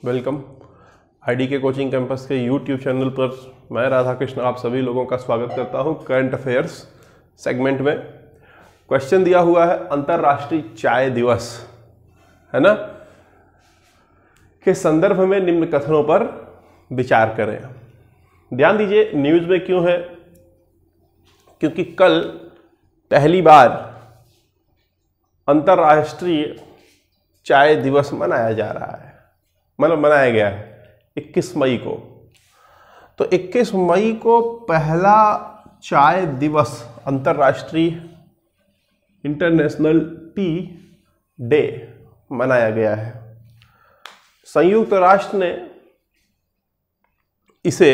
Welcome. ID के coaching campus के YouTube channel पर मैं राधा कृष्ण आप सभी लोगों का स्वागत करता हूं। करंट अफेयर्स सेगमेंट में क्वेश्चन दिया हुआ है अंतर्राष्ट्रीय चाय दिवस, है ना, के संदर्भ में निम्न कथनों पर विचार करें। ध्यान दीजिए, न्यूज में क्यों है, क्योंकि कल पहली बार अंतर्राष्ट्रीय चाय दिवस मनाया जा रहा है, मतलब मनाया गया है 21 मई को। तो 21 मई को पहला चाय दिवस, अंतर्राष्ट्रीय इंटरनेशनल टी डे मनाया गया है। संयुक्त राष्ट्र ने इसे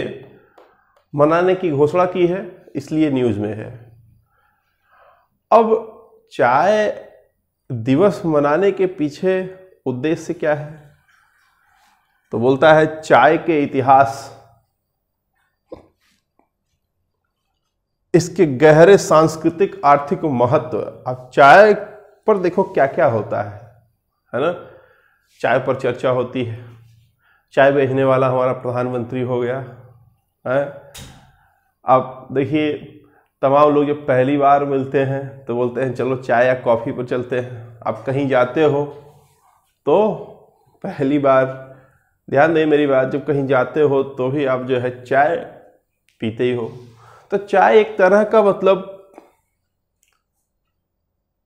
मनाने की घोषणा की है, इसलिए न्यूज में है। अब चाय दिवस मनाने के पीछे उद्देश्य क्या है? तो बोलता है चाय के इतिहास, इसके गहरे सांस्कृतिक आर्थिक महत्व। अब चाय पर देखो क्या क्या होता है ना। चाय पर चर्चा होती है, चाय बेचने वाला हमारा प्रधानमंत्री हो गया है। आप देखिए, तमाम लोग जब पहली बार मिलते हैं तो बोलते हैं चलो चाय या कॉफ़ी पर चलते हैं। आप कहीं जाते हो तो पहली बार, ध्यान दें मेरी बात, जब कहीं जाते हो तो भी आप जो है चाय पीते ही हो। तो चाय एक तरह का मतलब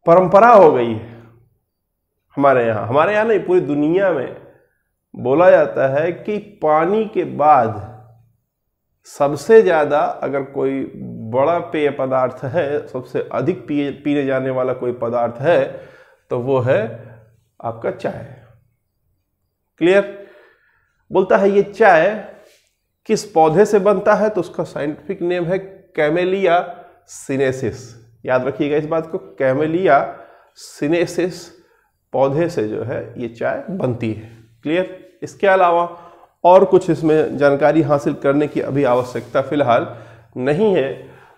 परंपरा हो गई है हमारे यहाँ नहीं, पूरी दुनिया में। बोला जाता है कि पानी के बाद सबसे ज़्यादा अगर कोई बड़ा पेय पदार्थ है, सबसे अधिक पीने जाने वाला कोई पदार्थ है तो वो है आपका चाय। क्लियर? बोलता है ये चाय किस पौधे से बनता है, तो उसका साइंटिफिक नेम है कैमेलिया सिनेसिस। याद रखिएगा इस बात को, कैमेलिया सिनेसिस पौधे से जो है ये चाय बनती है। क्लियर? इसके अलावा और कुछ इसमें जानकारी हासिल करने की अभी आवश्यकता फिलहाल नहीं है।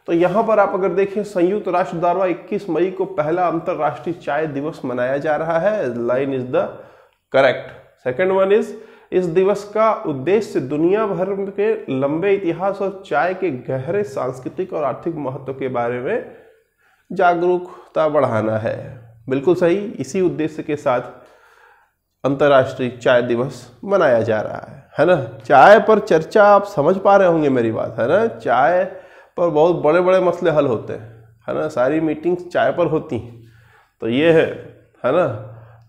तो यहाँ पर आप अगर देखें, संयुक्त राष्ट्र द्वारा 21 मई को पहला अंतर्राष्ट्रीय चाय दिवस मनाया जा रहा है। Line is the correct. Second one is, इस दिवस का उद्देश्य दुनिया भर के लंबे इतिहास और चाय के गहरे सांस्कृतिक और आर्थिक महत्व के बारे में जागरूकता बढ़ाना है। बिल्कुल सही, इसी उद्देश्य के साथ अंतर्राष्ट्रीय चाय दिवस मनाया जा रहा है ना। चाय पर चर्चा, आप समझ पा रहे होंगे मेरी बात, है ना। चाय पर बहुत बड़े बड़े मसले हल होते हैं, है ना। सारी मीटिंग्स चाय पर होती हैं। तो ये है ना।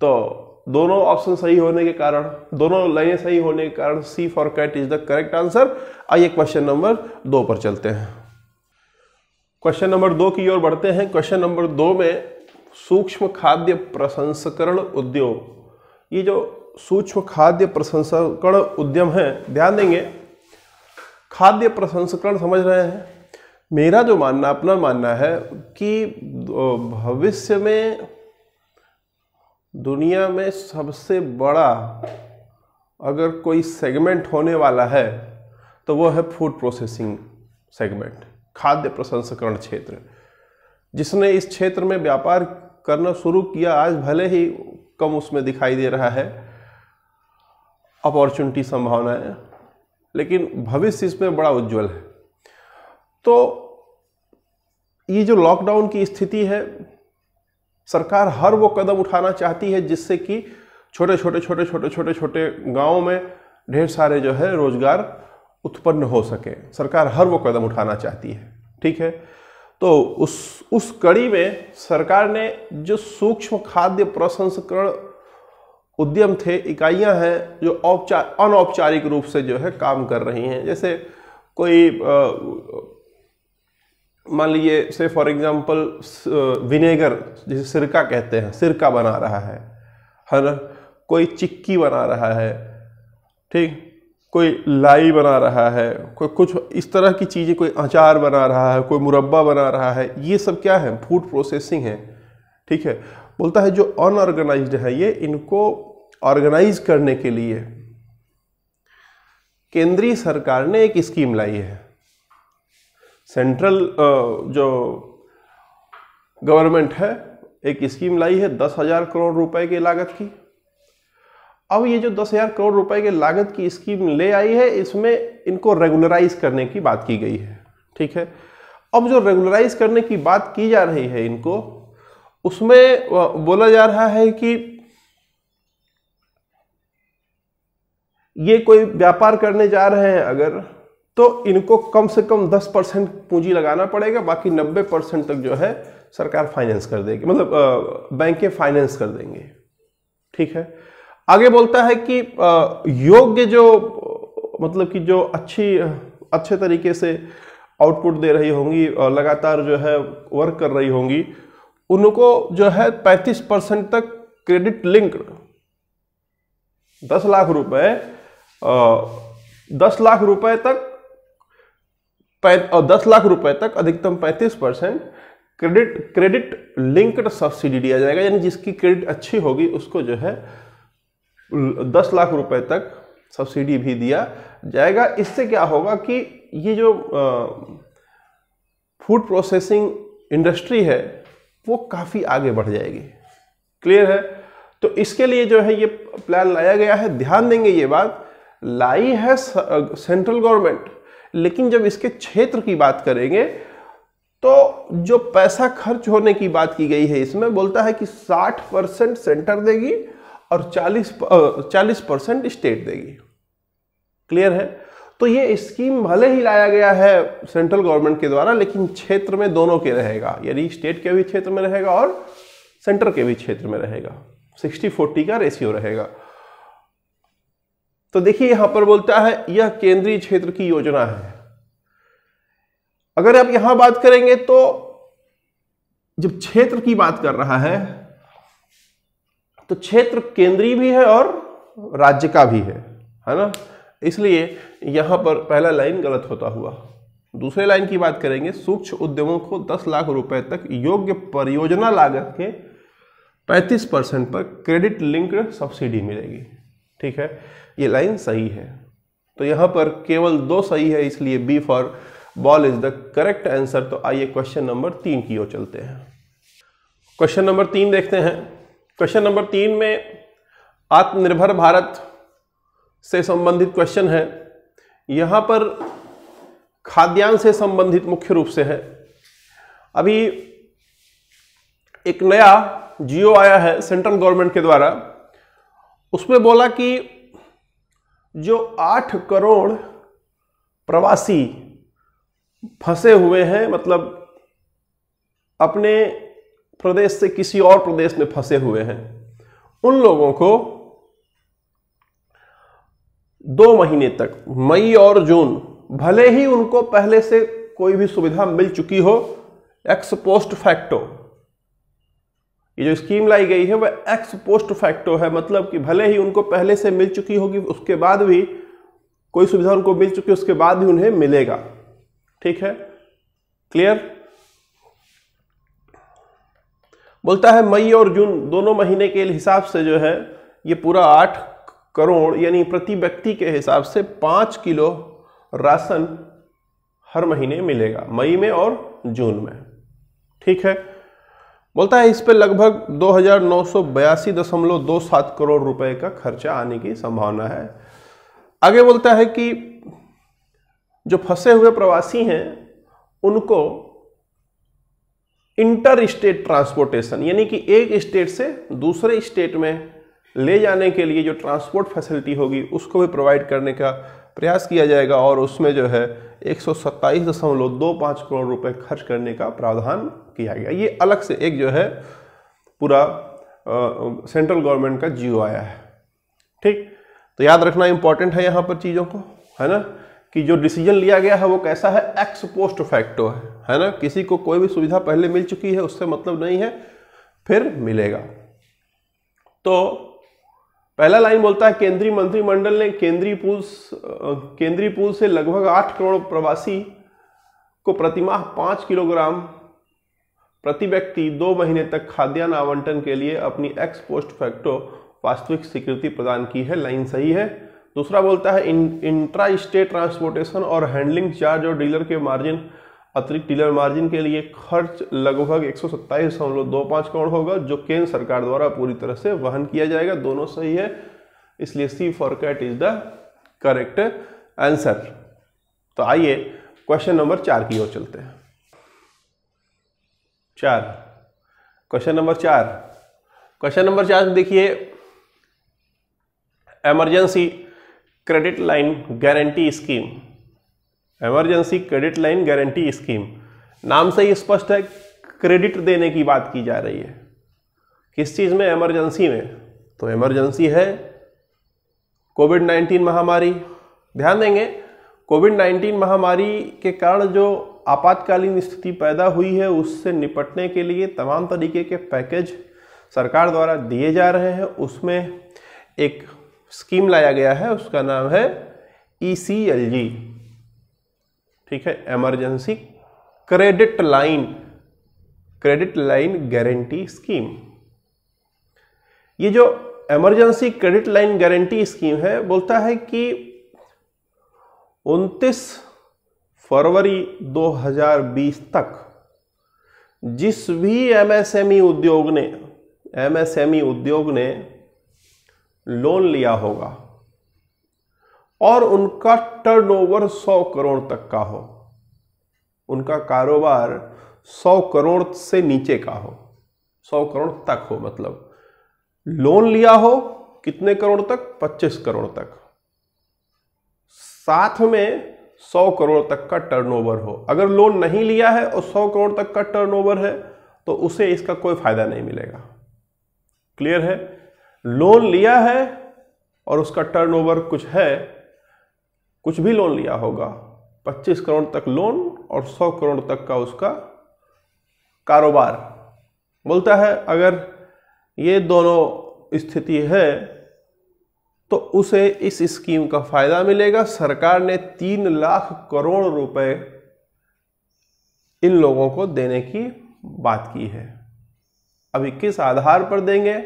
तो दोनों ऑप्शन सही होने के कारण, दोनों लाइनें सही होने के कारण C for cat is the correct answer. आइए क्वेश्चन नंबर 2 पर चलते हैं। क्वेश्चन नंबर 2 की ओर बढ़ते हैं। क्वेश्चन नंबर 2 में सूक्ष्म खाद्य प्रसंस्करण उद्योग, ये जो सूक्ष्म खाद्य प्रसंस्करण उद्यम है, ध्यान देंगे, खाद्य प्रसंस्करण समझ रहे हैं। मेरा जो मानना, अपना मानना है कि भविष्य में दुनिया में सबसे बड़ा अगर कोई सेगमेंट होने वाला है तो वो है फूड प्रोसेसिंग सेगमेंट, खाद्य प्रसंस्करण क्षेत्र। जिसने इस क्षेत्र में व्यापार करना शुरू किया, आज भले ही कम उसमें दिखाई दे रहा है अपॉर्चुनिटी, संभावनाएं, लेकिन भविष्य इसमें बड़ा उज्जवल है। तो ये जो लॉकडाउन की स्थिति है, सरकार हर वो कदम उठाना चाहती है जिससे कि छोटे छोटे गांवों में ढेर सारे जो है रोजगार उत्पन्न हो सके। सरकार हर वो कदम उठाना चाहती है, ठीक है। तो उस कड़ी में सरकार ने जो सूक्ष्म खाद्य प्रसंस्करण उद्यम थे, इकाइयां हैं जो अनौपचारिक रूप से जो है काम कर रही हैं। जैसे कोई मान लीजिए, से फॉर एग्जांपल विनेगर, जिसे सिरका कहते हैं, सिरका बना रहा है ना। कोई चिक्की बना रहा है, ठीक, कोई लाई बना रहा है, कोई कुछ इस तरह की चीज़ें, कोई अचार बना रहा है, कोई मुरब्बा बना रहा है। ये सब क्या है? फूड प्रोसेसिंग है, ठीक है। बोलता है जो अनऑर्गेनाइज्ड है, ये इनको ऑर्गेनाइज करने के लिए केंद्रीय सरकार ने एक स्कीम लाई है। सेंट्रल जो गवर्नमेंट है एक स्कीम लाई है 10,000 करोड़ रुपए की लागत की, अब ये जो 10,000 करोड़ रुपए के लागत की स्कीम ले आई है, इसमें इनको रेगुलराइज करने की बात की गई है। ठीक है, अब जो रेगुलराइज करने की बात की जा रही है इनको, उसमें बोला जा रहा है कि ये कोई व्यापार करने जा रहे हैं अगर, तो इनको कम से कम 10% पूंजी लगाना पड़ेगा, बाकी 90% तक जो है सरकार फाइनेंस कर देगी, मतलब बैंकें फाइनेंस कर देंगे। ठीक है, आगे बोलता है कि योग्य जो मतलब कि जो अच्छे तरीके से आउटपुट दे रही होंगी और लगातार जो है वर्क कर रही होंगी, उनको जो है 35% तक क्रेडिट लिंक 10 लाख रुपए 10 लाख रुपए तक 10 लाख रुपए तक अधिकतम 35% क्रेडिट लिंक्ड सब्सिडी दिया जाएगा, यानी जिसकी क्रेडिट अच्छी होगी उसको जो है 10 लाख रुपए तक सब्सिडी भी दिया जाएगा। इससे क्या होगा कि ये जो फूड प्रोसेसिंग इंडस्ट्री है वो काफी आगे बढ़ जाएगी। क्लियर है? तो इसके लिए जो है ये प्लान लाया गया है। ध्यान देंगे, ये बात लाई है सेंट्रल गवर्नमेंट, लेकिन जब इसके क्षेत्र की बात करेंगे तो जो पैसा खर्च होने की बात की गई है इसमें बोलता है कि 60% सेंटर देगी और 40% स्टेट देगी। क्लियर है? तो ये स्कीम भले ही लाया गया है सेंट्रल गवर्नमेंट के द्वारा, लेकिन क्षेत्र में दोनों के रहेगा, यानी स्टेट के भी क्षेत्र में रहेगा और सेंटर के भी क्षेत्र में रहेगा। 60-40 का रेशियो रहेगा। तो देखिए यहां पर बोलता है यह केंद्रीय क्षेत्र की योजना है। अगर आप यहां बात करेंगे तो जब क्षेत्र की बात कर रहा है तो क्षेत्र केंद्रीय भी है और राज्य का भी है ना, इसलिए यहां पर पहला लाइन गलत होता हुआ। दूसरे लाइन की बात करेंगे, सूक्ष्म उद्यमों को 10 लाख रुपए तक योग्य परियोजना लागत के 35% पर क्रेडिट लिंक्ड सब्सिडी मिलेगी। ठीक है, ये लाइन सही है। तो यहां पर केवल 2 सही है, इसलिए B for ball is the correct answer. तो आइए क्वेश्चन नंबर 3 की ओर चलते हैं। क्वेश्चन नंबर 3 देखते हैं। क्वेश्चन नंबर 3 में आत्मनिर्भर भारत से संबंधित क्वेश्चन है। यहां पर खाद्यान्न से संबंधित मुख्य रूप से है। अभी एक नया जियो आया है सेंट्रल गवर्नमेंट के द्वारा, उसमें बोला कि जो 8 करोड़ प्रवासी फंसे हुए हैं, मतलब अपने प्रदेश से किसी और प्रदेश में फंसे हुए हैं, उन लोगों को 2 महीने तक, मई और जून, भले ही उनको पहले से कोई भी सुविधा मिल चुकी हो, एक्स पोस्ट फैक्टो, ये जो स्कीम लाई गई है वह एक्स पोस्ट फैक्टो है, मतलब कि भले ही उनको पहले से मिल चुकी होगी, उसके बाद भी कोई सुविधा उनको मिल चुकी है, उसके बाद भी उन्हें मिलेगा। ठीक है, क्लियर? बोलता है मई और जून दोनों महीने के हिसाब से जो है ये पूरा 8 करोड़ यानी प्रति व्यक्ति के हिसाब से 5 किलो राशन हर महीने मिलेगा, मई में और जून में। ठीक है, बोलता है इस पे लगभग 2982.27 करोड़ रुपए का खर्चा आने की संभावना है। आगे बोलता है कि जो फंसे हुए प्रवासी हैं उनको इंटर स्टेट ट्रांसपोर्टेशन, यानी कि एक स्टेट से दूसरे स्टेट में ले जाने के लिए जो ट्रांसपोर्ट फैसिलिटी होगी उसको भी प्रोवाइड करने का प्रयास किया जाएगा, और उसमें जो है 127.25 करोड़ रुपए खर्च करने का प्रावधान किया गया। ये अलग से एक जो है पूरा सेंट्रल गवर्नमेंट का जियो आया है। ठीक, तो याद रखना इंपॉर्टेंट है यहाँ पर चीज़ों को, है ना, कि जो डिसीजन लिया गया है वो कैसा है, एक्स पोस्ट फैक्टो है ना, किसी को कोई भी सुविधा पहले मिल चुकी है उससे मतलब नहीं है, फिर मिलेगा। तो पहला लाइन बोलता है केंद्रीय मंत्रिमंडल ने केंद्रीय पूल से लगभग 8 करोड़ प्रवासी को प्रतिमाह 5 किलोग्राम प्रति व्यक्ति 2 महीने तक खाद्यान्न आवंटन के लिए अपनी एक्स पोस्ट फैक्टो वास्तविक स्वीकृति प्रदान की है। लाइन सही है। दूसरा बोलता है इंट्रा स्टेट ट्रांसपोर्टेशन और हैंडलिंग चार्ज और डीलर के मार्जिन, अतिरिक्त डीलर मार्जिन के लिए खर्च लगभग 127.25 करोड़ होगा, जो केंद्र सरकार द्वारा पूरी तरह से वहन किया जाएगा। दोनों सही है। इसलिए C for cat is the correct answer. तो आइए क्वेश्चन नंबर 4 की ओर चलते हैं। 4 क्वेश्चन नंबर 4 में देखिए, emergency credit line guarantee scheme. Emergency credit line guarantee scheme, नाम से ही स्पष्ट है क्रेडिट देने की बात की जा रही है। किस चीज में? इमरजेंसी में। तो इमरजेंसी है कोविड-19 महामारी। ध्यान देंगे, कोविड-19 महामारी के कारण जो आपातकालीन स्थिति पैदा हुई है उससे निपटने के लिए तमाम तरीके के पैकेज सरकार द्वारा दिए जा रहे हैं। उसमें एक स्कीम लाया गया है, उसका नाम है ECLG, ठीक है, emergency credit line guarantee scheme. ये जो emergency credit line guarantee scheme है, बोलता है कि 29 फरवरी 2020 तक जिस भी MSME उद्योग ने लोन लिया होगा और उनका टर्नओवर 100 करोड़ तक का हो, उनका कारोबार 100 करोड़ से नीचे का हो, 100 करोड़ तक हो, मतलब लोन लिया हो कितने करोड़ तक? 25 करोड़ तक, साथ में 100 करोड़ तक का टर्नओवर हो। अगर लोन नहीं लिया है और 100 करोड़ तक का टर्नओवर है तो उसे इसका कोई फायदा नहीं मिलेगा। क्लियर है? लोन लिया है और उसका टर्नओवर कुछ है, कुछ भी लोन लिया होगा, 25 करोड़ तक लोन और 100 करोड़ तक का उसका कारोबार, बोलता है अगर ये दोनों स्थिति है तो उसे इस स्कीम का फायदा मिलेगा। सरकार ने 3 लाख करोड़ रुपए इन लोगों को देने की बात की है। अभी किस आधार पर देंगे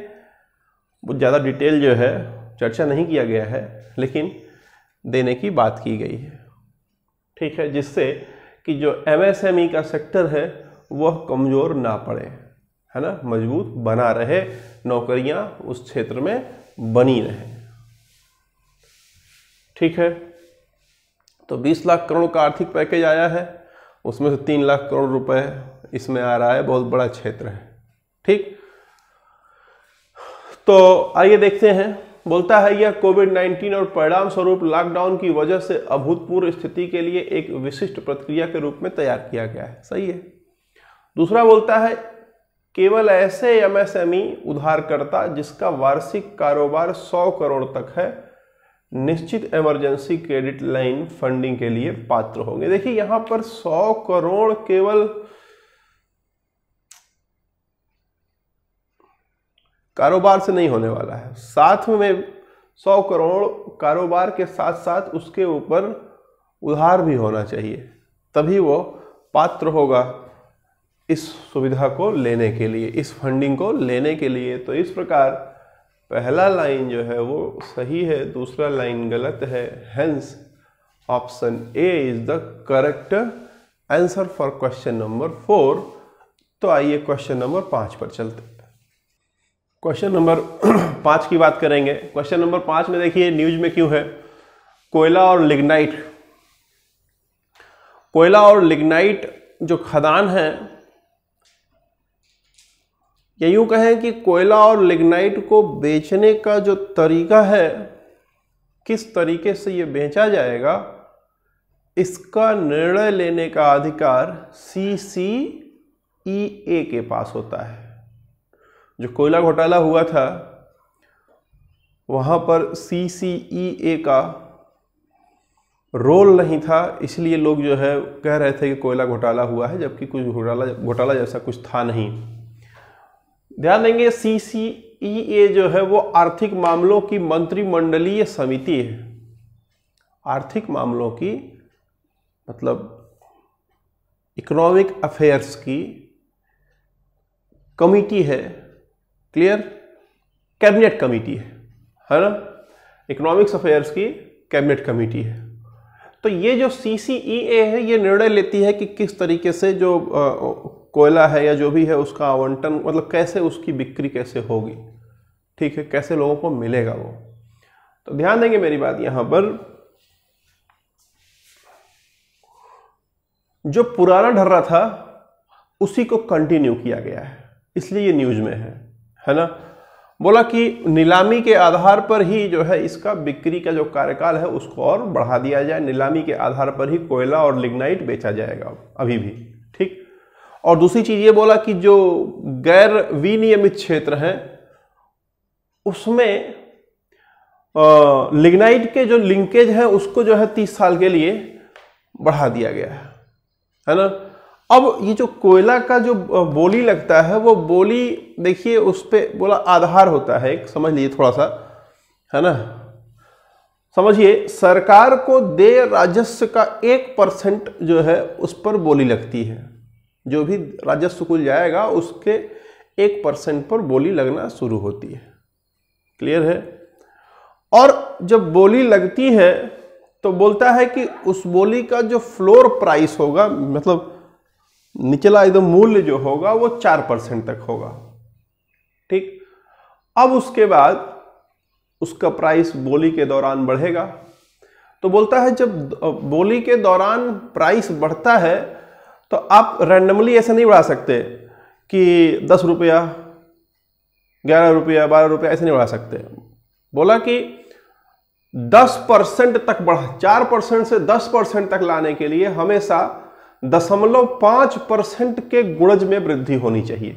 वो ज़्यादा डिटेल जो है चर्चा नहीं किया गया है, लेकिन देने की बात की गई है, ठीक है, जिससे कि जो MSME का सेक्टर है वह कमज़ोर ना पड़े, है ना, मजबूत बना रहे, नौकरियां उस क्षेत्र में बनी रहे। ठीक है, तो 20 लाख करोड़ का आर्थिक पैकेज आया है, उसमें से 3 लाख करोड़ रुपए इसमें आ रहा है, बहुत बड़ा क्षेत्र है। ठीक, तो आइए देखते हैं। बोलता है यह कोविड-19 और परिणाम स्वरूप लॉकडाउन की वजह से अभूतपूर्व स्थिति के लिए एक विशिष्ट प्रक्रिया के रूप में तैयार किया गया है। सही है। दूसरा बोलता है केवल ऐसे MSME उधारकर्ता जिसका वार्षिक कारोबार 100 करोड़ तक है निश्चित इमरजेंसी क्रेडिट लाइन फंडिंग के लिए पात्र होंगे। देखिए यहां पर 100 करोड़ केवल कारोबार से नहीं होने वाला है, साथ में 100 करोड़ कारोबार के साथ साथ उसके ऊपर उधार भी होना चाहिए, तभी वो पात्र होगा इस सुविधा को लेने के लिए, इस फंडिंग को लेने के लिए। तो इस प्रकार पहला लाइन जो है वो सही है, दूसरा लाइन गलत है। Hence option A is the correct answer for question number 4। तो आइए क्वेश्चन नंबर 5 पर चलते हैं। क्वेश्चन नंबर 5 की बात करेंगे। क्वेश्चन नंबर 5 में देखिए न्यूज में क्यों है, कोयला और लिग्नाइट। कोयला और लिग्नाइट जो खदान है, या यूं कहें कि कोयला और लिग्नाइट को बेचने का जो तरीका है, किस तरीके से ये बेचा जाएगा, इसका निर्णय लेने का अधिकार CCEA के पास होता है। जो कोयला घोटाला हुआ था वहां पर CCEA का रोल नहीं था, इसलिए लोग जो है कह रहे थे कि कोयला घोटाला हुआ है, जबकि कुछ घोटाला जैसा कुछ था नहीं। ध्यान देंगे CCEA जो है वो आर्थिक मामलों की मंत्रिमंडलीय समिति है। आर्थिक मामलों की मतलब इकोनॉमिक अफेयर्स की कमिटी है। क्लियर, कैबिनेट कमिटी है ना, इकोनॉमिक्स अफेयर्स की कैबिनेट कमिटी है। तो ये जो CCEA है ये निर्णय लेती है कि किस तरीके से जो कोयला है या जो भी है उसका आवंटन, मतलब कैसे उसकी बिक्री कैसे होगी, ठीक है, कैसे लोगों को मिलेगा वो। तो ध्यान देंगे मेरी बात, यहां पर जो पुराना ढर्रा था उसी को कंटिन्यू किया गया है, इसलिए ये न्यूज में है ना। बोला कि नीलामी के आधार पर ही जो है इसका बिक्री का जो कार्यकाल है उसको और बढ़ा दिया जाए, नीलामी के आधार पर ही कोयला और लिग्नाइट बेचा जाएगा अभी भी, ठीक। और दूसरी चीज ये बोला कि जो गैर विनियमित क्षेत्र हैं उसमें लिग्नाइट के जो लिंकेज है उसको जो है 30 साल के लिए बढ़ा दिया गया है ना। अब ये जो कोयला का जो बोली लगता है वो बोली देखिए उस पे बोला आधार होता है एक, समझ लीजिए थोड़ा सा, है ना। समझिए सरकार को देय राजस्व का 1% जो है उस पर बोली लगती है, जो भी राजस्व कुल जाएगा उसके 1% पर बोली लगना शुरू होती है, क्लियर है। और जब बोली लगती है तो बोलता है कि उस बोली का जो फ्लोर प्राइस होगा, मतलब निचला एकदम मूल्य जो होगा वो 4% तक होगा, ठीक। अब उसके बाद उसका प्राइस बोली के दौरान बढ़ेगा। तो बोलता है जब बोली के दौरान प्राइस बढ़ता है तो आप रैंडमली ऐसे नहीं बढ़ा सकते कि 10 रुपया, 11 रुपया, 12 रुपया ऐसे नहीं बढ़ा सकते। बोला कि 10% तक बढ़ा, 4% से 10% तक लाने के लिए हमेशा 0.5% के गुणज में वृद्धि होनी चाहिए,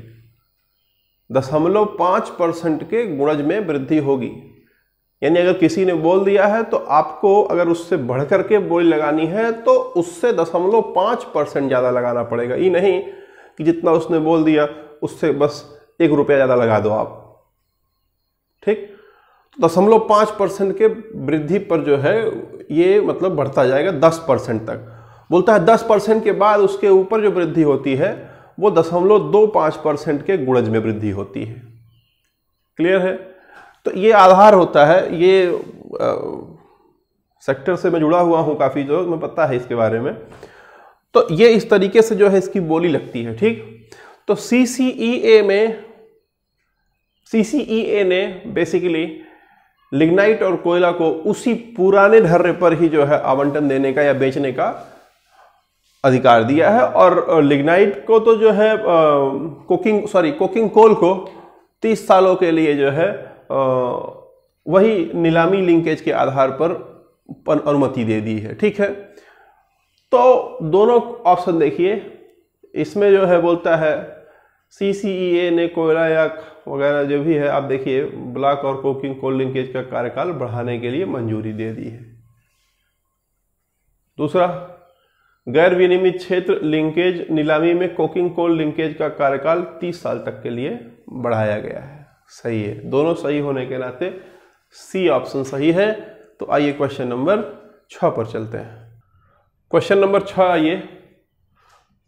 0.5% के गुणज में वृद्धि होगी। यानी अगर किसी ने बोल दिया है तो आपको अगर उससे बढ़कर के बोली लगानी है तो उससे 0.5% ज्यादा लगाना पड़ेगा। ये नहीं कि जितना उसने बोल दिया उससे बस 1 रुपया ज्यादा लगा दो आप, ठीक। 0.5% के वृद्धि पर जो है ये मतलब बढ़ता जाएगा 10% तक। बोलता है 10% के बाद उसके ऊपर जो वृद्धि होती है वो 0.25% के गुणज में वृद्धि होती है, क्लियर है। तो ये आधार होता है, ये सेक्टर से मैं जुड़ा हुआ हूं काफी, जो मैं पता है इसके बारे में। तो ये इस तरीके से जो है इसकी बोली लगती है, ठीक। तो सीसीईए ने बेसिकली लिग्नाइट और कोयला को उसी पुराने ढर्रे पर ही जो है आवंटन देने का या बेचने का अधिकार दिया है। और लिग्नाइट को तो जो है कोकिंग कोल को 30 सालों के लिए जो है वही नीलामी लिंकेज के आधार पर अनुमति दे दी है, ठीक है। तो दोनों ऑप्शन देखिए, इसमें जो है बोलता है सीसीईए ने कोयला या वगैरह जो भी है, आप देखिए ब्लॉक और कोकिंग कोल लिंकेज का कार्यकाल बढ़ाने के लिए मंजूरी दे दी है। दूसरा, गैर विनियमित क्षेत्र लिंकेज नीलामी में कोकिंग कोल लिंकेज का कार्यकाल 30 साल तक के लिए बढ़ाया गया है। सही है, दोनों सही होने के नाते सी ऑप्शन सही है। तो आइए क्वेश्चन नंबर 6 पर चलते हैं। क्वेश्चन नंबर 6 आइए,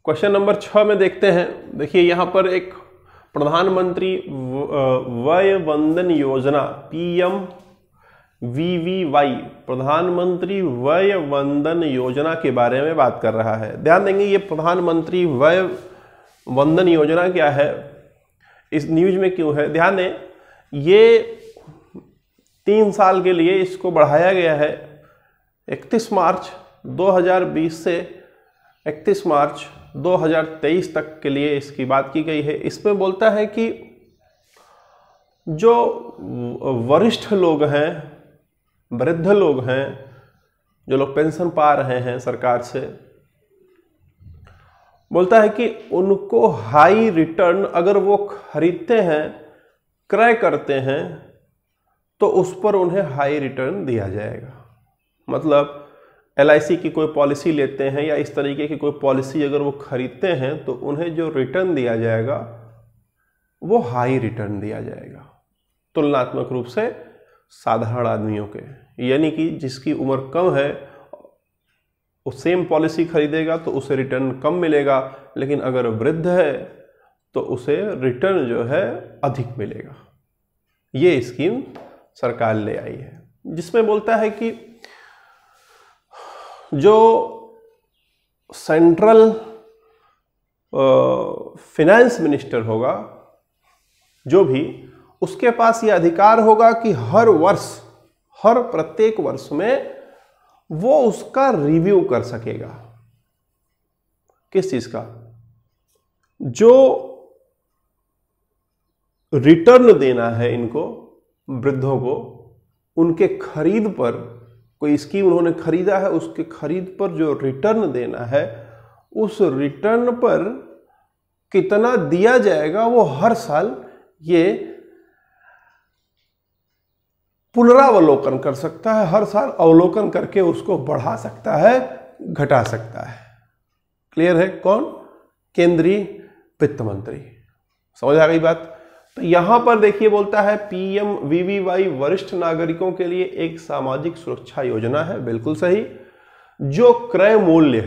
क्वेश्चन नंबर 6 में देखते हैं। देखिए यहां पर एक प्रधानमंत्री वय वंदन योजना PMVVY, प्रधानमंत्री वय वंदन योजना के बारे में बात कर रहा है। ध्यान देंगे ये प्रधानमंत्री वय वंदन योजना क्या है, इस न्यूज में क्यों है, ध्यान दें। ये 3 साल के लिए इसको बढ़ाया गया है। 31 मार्च 2020 से 31 मार्च 2023 तक के लिए इसकी बात की गई है। इसमें बोलता है कि जो वरिष्ठ लोग हैं, वृद्ध लोग हैं, जो लोग पेंशन पा रहे हैं सरकार से, बोलता है कि उनको हाई रिटर्न अगर वो खरीदते हैं, क्रय करते हैं, तो उस पर उन्हें हाई रिटर्न दिया जाएगा। मतलब LIC की कोई पॉलिसी लेते हैं या इस तरीके की कोई पॉलिसी अगर वो खरीदते हैं तो उन्हें जो रिटर्न दिया जाएगा वो हाई रिटर्न दिया जाएगा, तुलनात्मक रूप से साधारण आदमियों के। यानी कि जिसकी उम्र कम है वो सेम पॉलिसी खरीदेगा तो उसे रिटर्न कम मिलेगा, लेकिन अगर वृद्ध है तो उसे रिटर्न जो है अधिक मिलेगा। ये स्कीम सरकार ले आई है, जिसमें बोलता है कि जो सेंट्रल फाइनेंस मिनिस्टर होगा, जो भी, उसके पास यह अधिकार होगा कि हर प्रत्येक वर्ष में वो उसका रिव्यू कर सकेगा। किस चीज का? जो रिटर्न देना है इनको, वृद्धों को, उनके खरीद पर, कोई स्कीम उन्होंने खरीदा है, उसके खरीद पर जो रिटर्न देना है, उस रिटर्न पर कितना दिया जाएगा वो हर साल ये पुनरावलोकन कर सकता है। हर साल अवलोकन करके उसको बढ़ा सकता है, घटा सकता है। क्लियर है? कौन? केंद्रीय वित्त मंत्री। समझ आ गई बात? तो यहां पर देखिए बोलता है PMVVY वरिष्ठ नागरिकों के लिए एक सामाजिक सुरक्षा योजना है। बिल्कुल सही। जो क्रय मूल्य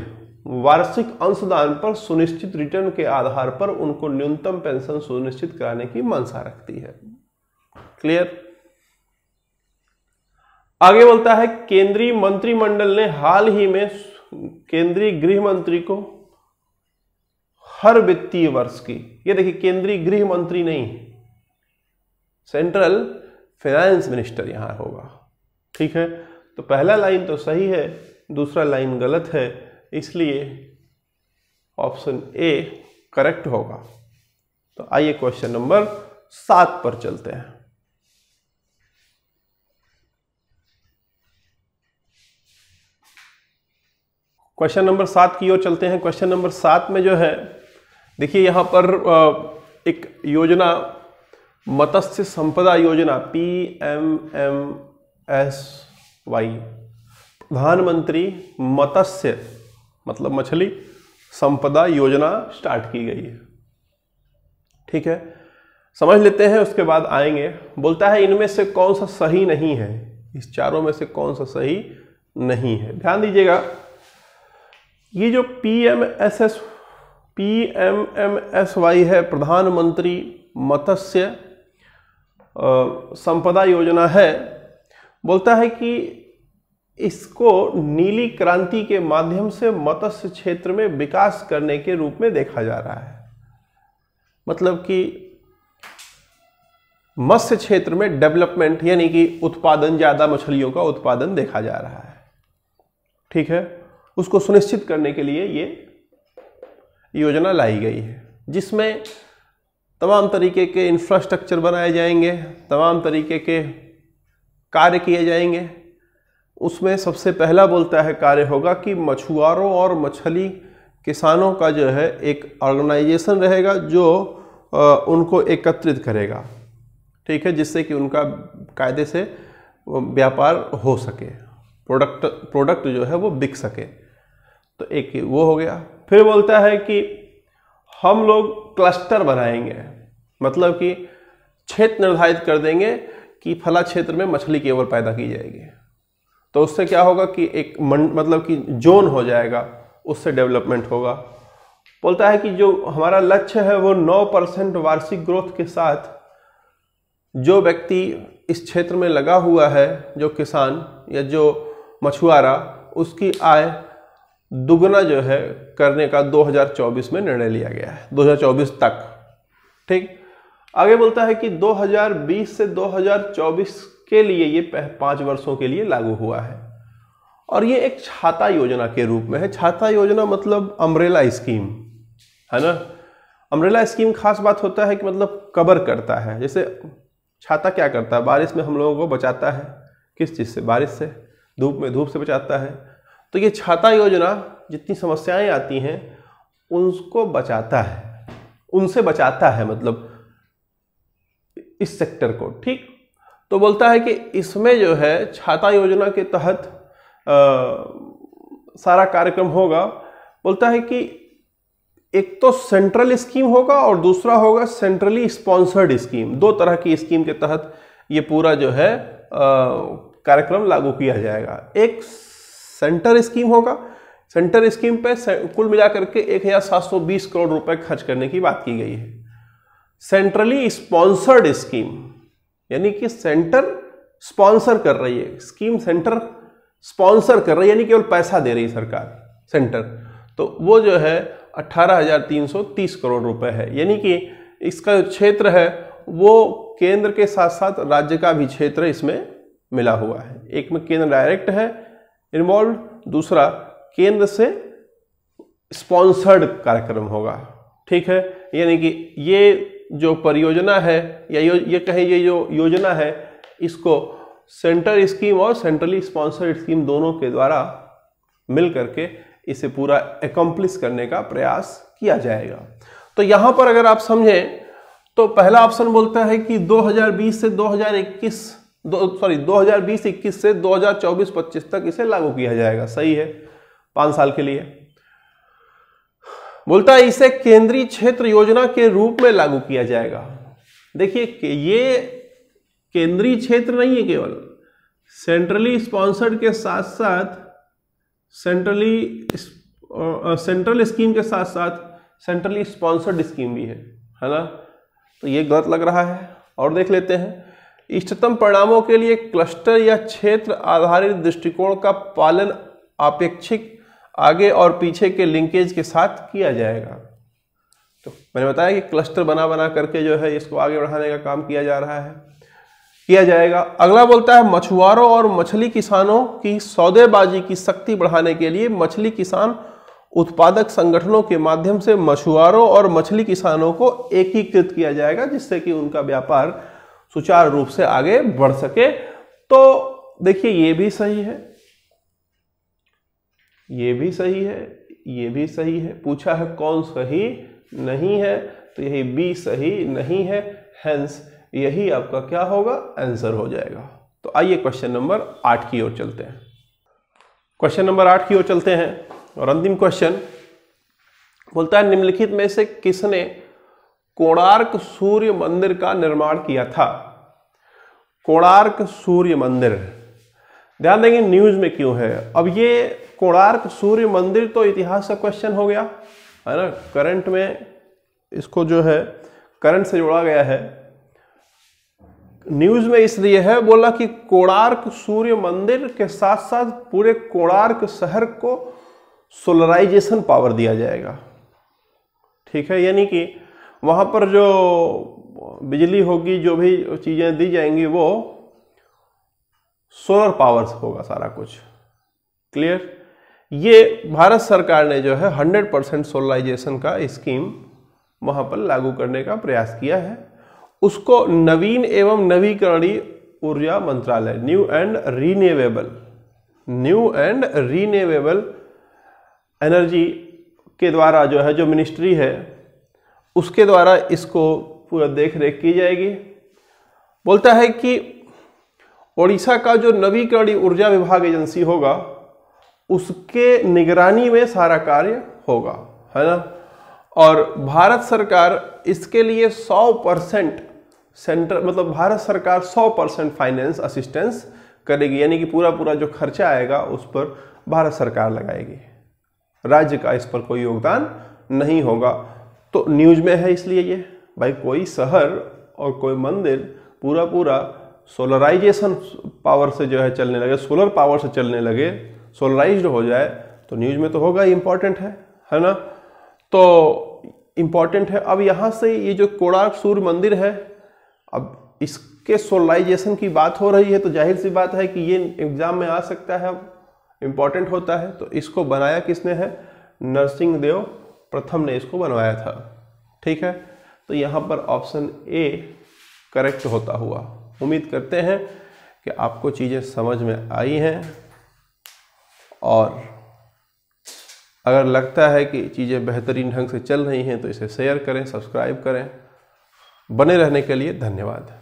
वार्षिक अंशदान पर सुनिश्चित रिटर्न के आधार पर उनको न्यूनतम पेंशन सुनिश्चित कराने की मंशा रखती है। क्लियर? आगे बोलता है केंद्रीय मंत्रिमंडल ने हाल ही में केंद्रीय गृह मंत्री को हर वित्तीय वर्ष की, ये देखिए केंद्रीय गृह मंत्री नहीं, सेंट्रल फाइनेंस मिनिस्टर यहां होगा। ठीक है? तो पहला लाइन तो सही है, दूसरा लाइन गलत है, इसलिए ऑप्शन ए करेक्ट होगा। तो आइए क्वेश्चन नंबर 7 पर चलते हैं। क्वेश्चन नंबर 7 की ओर चलते हैं। क्वेश्चन नंबर 7 में जो है देखिए यहां पर एक योजना, मत्स्य संपदा योजना PMMSY, प्रधानमंत्री मत्स्य मतलब मछली संपदा योजना स्टार्ट की गई है। ठीक है? समझ लेते हैं, उसके बाद आएंगे। बोलता है इनमें से कौन सा सही नहीं है, इस चारों में से कौन सा सही नहीं है। ध्यान दीजिएगा, ये जो PMMSY है, प्रधानमंत्री मत्स्य संपदा योजना है, बोलता है कि इसको नीली क्रांति के माध्यम से मत्स्य क्षेत्र में विकास करने के रूप में देखा जा रहा है। मतलब कि मत्स्य क्षेत्र में डेवलपमेंट, यानी कि उत्पादन, ज्यादा मछलियों का उत्पादन देखा जा रहा है। ठीक है? उसको सुनिश्चित करने के लिए ये योजना लाई गई है, जिसमें तमाम तरीके के इंफ्रास्ट्रक्चर बनाए जाएंगे, तमाम तरीके के कार्य किए जाएंगे। उसमें सबसे पहला बोलता है कार्य होगा कि मछुआरों और मछली किसानों का जो है एक ऑर्गेनाइजेशन रहेगा जो उनको एकत्रित करेगा। ठीक है? जिससे कि उनका कायदे से व्यापार हो सके, प्रोडक्ट जो है वो बिक सके। तो एक वो हो गया। फिर बोलता है कि हम लोग क्लस्टर बनाएंगे, मतलब कि क्षेत्र निर्धारित कर देंगे कि फला क्षेत्र में मछली केवल पैदा की जाएगी। तो उससे क्या होगा कि एक मतलब कि जोन हो जाएगा, उससे डेवलपमेंट होगा। बोलता है कि जो हमारा लक्ष्य है वो 9% वार्षिक ग्रोथ के साथ जो व्यक्ति इस क्षेत्र में लगा हुआ है, जो किसान या जो मछुआरा, उसकी आय दुगना जो है करने का 2024 में निर्णय लिया गया है, 2024 तक। ठीक? आगे बोलता है कि 2020 से 2024 के लिए ये 5 वर्षों के लिए लागू हुआ है, और ये एक छाता योजना के रूप में है। छाता योजना मतलब अम्ब्रेला स्कीम है ना। अम्ब्रेला स्कीम खास बात होता है कि मतलब कवर करता है। जैसे छाता क्या करता है, बारिश में हम लोगों को बचाता है। किस चीज़ से? बारिश से, धूप में धूप से बचाता है। तो ये छाता योजना जितनी समस्याएं आती हैं उनको बचाता है, उनसे बचाता है, मतलब इस सेक्टर को। ठीक? तो बोलता है कि इसमें जो है छाता योजना के तहत सारा कार्यक्रम होगा। बोलता है कि एक तो सेंट्रल स्कीम होगा और दूसरा होगा सेंट्रली स्पॉन्सर्ड स्कीम। 2 तरह की स्कीम के तहत ये पूरा जो है कार्यक्रम लागू किया जाएगा। एक सेंटर स्कीम होगा, सेंटर स्कीम पे कुल मिलाकर के 1720 करोड़ रुपए खर्च करने की बात की गई है। सेंट्रली स्पॉन्सर्ड स्कीम यानी कि सेंटर स्पॉन्सर कर रही है स्कीम, सेंटर स्पॉन्सर कर रही है, यानी केवल पैसा दे रही है सरकार, सेंटर। तो वो जो है 18,330 करोड़ रुपए है। यानी कि इसका जो क्षेत्र है वो केंद्र के साथ साथ राज्य का भी क्षेत्र इसमें मिला हुआ है। एक में केंद्र डायरेक्ट है इन्वॉल्व, दूसरा केंद्र से स्पॉन्सर्ड कार्यक्रम होगा। ठीक है, यानी कि ये जो परियोजना है या ये कहें ये जो योजना है, इसको सेंट्रल स्कीम और सेंट्रली स्पॉन्सर्ड स्कीम दोनों के द्वारा मिल करके इसे पूरा एकम्प्लिश करने का प्रयास किया जाएगा। तो यहां पर अगर आप समझें तो पहला ऑप्शन बोलता है कि 2020 से 2021 से 2024-25 तक इसे लागू किया जाएगा। सही है, 5 साल के लिए। बोलता है इसे केंद्रीय क्षेत्र योजना के रूप में लागू किया जाएगा। देखिए कि ये केंद्रीय क्षेत्र नहीं है, केवल सेंट्रली स्पॉन्सर्ड के साथ साथ सेंट्रल स्कीम के साथ साथ सेंट्रली स्पॉन्सर्ड स्कीम भी है ना। तो ये गलत लग रहा है। और देख लेते हैं, इष्टतम परिणामों के लिए क्लस्टर या क्षेत्र आधारित दृष्टिकोण का पालन अपेक्षित आगे और पीछे के लिंकेज के साथ किया जाएगा। तो मैंने बताया कि क्लस्टर बना बना करके जो है इसको आगे बढ़ाने का काम किया जा रहा है, किया जाएगा। अगला बोलता है मछुआरों और मछली किसानों की सौदेबाजी की शक्ति बढ़ाने के लिए मछली किसान उत्पादक संगठनों के माध्यम से मछुआरों और मछली किसानों को एकीकृत किया जाएगा, जिससे कि उनका व्यापार सुचारू रूप से आगे बढ़ सके। तो देखिए ये भी सही है, ये भी सही है, ये भी सही है। पूछा है कौन सही नहीं है, तो यही बी सही नहीं है, हेंस यही आपका क्या होगा, आंसर हो जाएगा। तो आइए क्वेश्चन नंबर 8 की ओर चलते हैं। क्वेश्चन नंबर 8 की ओर चलते हैं और अंतिम क्वेश्चन बोलता है निम्नलिखित में से किसने कोणार्क सूर्य मंदिर का निर्माण किया था। कोणार्क सूर्य मंदिर, ध्यान देंगे न्यूज में क्यों है। अब ये कोणार्क सूर्य मंदिर तो इतिहास का क्वेश्चन हो गया है ना, करंट में इसको जो है करंट से जोड़ा गया है। न्यूज में इसलिए है, बोला कि कोणार्क सूर्य मंदिर के साथ साथ पूरे कोणार्क शहर को सोलराइजेशन पावर दिया जाएगा। ठीक है, यानी कि वहां पर जो बिजली होगी, जो भी चीजें दी जाएंगी, वो सोलर पावर से होगा सारा कुछ। क्लियर। ये भारत सरकार ने जो है 100% सोलराइजेशन का स्कीम वहां पर लागू करने का प्रयास किया है। उसको नवीन एवं नवीकरणीय ऊर्जा मंत्रालय, न्यू एंड रीन्यूएबल एनर्जी के द्वारा जो है, जो मिनिस्ट्री है उसके द्वारा इसको पूरा देख रेख की जाएगी। बोलता है कि ओडिशा का जो नवीकरणीय ऊर्जा विभाग एजेंसी होगा उसके निगरानी में सारा कार्य होगा, है ना। और भारत सरकार इसके लिए 100% सेंटर, मतलब भारत सरकार 100% फाइनेंस असिस्टेंस करेगी, यानी कि पूरा पूरा जो खर्चा आएगा उस पर भारत सरकार लगाएगी, राज्य का इस पर कोई योगदान नहीं होगा। तो न्यूज में है इसलिए ये भाई, कोई शहर और कोई मंदिर पूरा पूरा सोलराइजेशन पावर से जो है चलने लगे, सोलर पावर से चलने लगे, सोलराइज्ड हो जाए, तो न्यूज में तो होगा, इंपॉर्टेंट है ना। तो इंपॉर्टेंट है। अब यहाँ से ये जो कोणार्क सूर्य मंदिर है, अब इसके सोलराइजेशन की बात हो रही है, तो जाहिर सी बात है कि ये एग्जाम में आ सकता है, इंपॉर्टेंट होता है। तो इसको बनाया किसने है, नरसिंहदेव प्रथम ने इसको बनवाया था। ठीक है, तो यहाँ पर ऑप्शन ए करेक्ट होता हुआ। उम्मीद करते हैं कि आपको चीज़ें समझ में आई हैं, और अगर लगता है कि चीज़ें बेहतरीन ढंग से चल रही हैं तो इसे शेयर करें, सब्सक्राइब करें। बने रहने के लिए धन्यवाद।